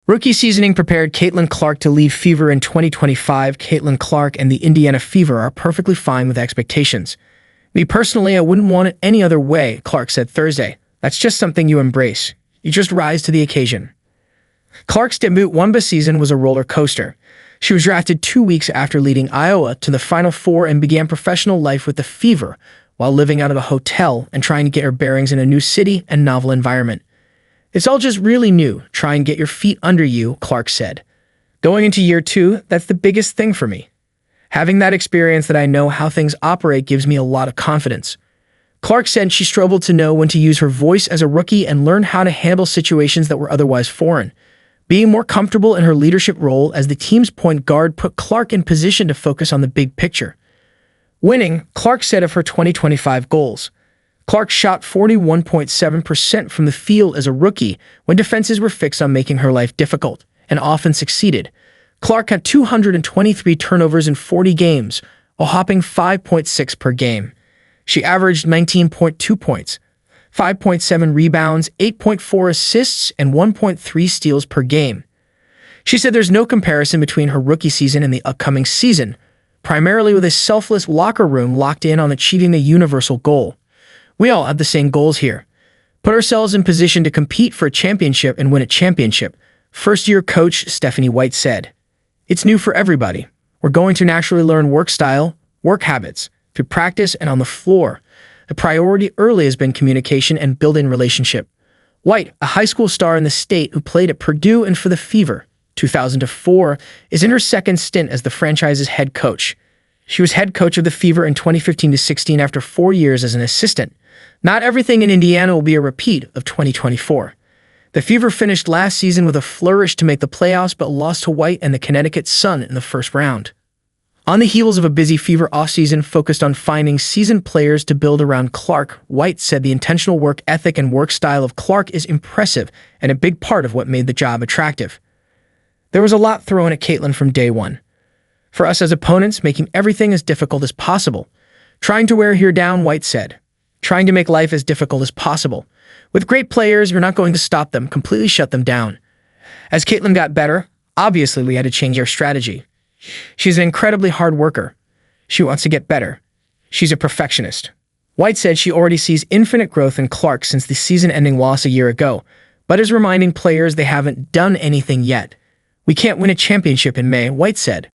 Rookie seasoning prepared Caitlin Clark to leave Fever in 2025. Caitlin Clark and the Indiana Fever are perfectly fine with expectations. Me personally, I wouldn't want it any other way, Clark said Thursday. That's just something you embrace. You just rise to the occasion. Clark's debut WNBA season was a roller coaster. She was drafted 2 weeks after leading Iowa to the Final Four and began professional life with the Fever while living out of a hotel and trying to get her bearings in a new city and novel environment. It's all just really new. Try and get your feet under you, Clark said. Going into year 2, that's the biggest thing for me. Having that experience that I know how things operate gives me a lot of confidence. Clark said she struggled to know when to use her voice as a rookie and learn how to handle situations that were otherwise foreign. Being more comfortable in her leadership role as the team's point guard put Clark in position to focus on the big picture. Winning, Clark said of her 2025 goals. Clark shot 41.7% from the field as a rookie when defenses were fixed on making her life difficult, and often succeeded. Clark had 223 turnovers in 40 games, a whopping 5.6 per game. She averaged 19.2 points, 5.7 rebounds, 8.4 assists, and 1.3 steals per game. She said there's no comparison between her rookie season and the upcoming season, primarily with a selfless locker room locked in on achieving the universal goal. We all have the same goals here. Put ourselves in position to compete for a championship and win a championship, first-year coach Stephanie White said. It's new for everybody. We're going to naturally learn work style, work habits, through practice and on the floor. The priority early has been communication and building relationship. White, a high school star in the state who played at Purdue and for the Fever, 2004, is in her second stint as the franchise's head coach. She was head coach of the Fever in 2015-16 after 4 years as an assistant. Not everything in Indiana will be a repeat of 2024. The Fever finished last season with a flourish to make the playoffs but lost to White and the Connecticut Sun in the first round. On the heels of a busy Fever offseason focused on finding seasoned players to build around Clark, White said the intentional work ethic and work style of Clark is impressive and a big part of what made the job attractive. There was a lot thrown at Caitlin from day one. For us as opponents, making everything as difficult as possible. Trying to wear her down, White said. Trying to make life as difficult as possible. With great players, you're not going to stop them, completely shut them down. As Caitlin got better, obviously we had to change our strategy. She's an incredibly hard worker. She wants to get better. She's a perfectionist. White said she already sees infinite growth in Clark since the season-ending loss a year ago, but is reminding players they haven't done anything yet. We can't win a championship in May, White said.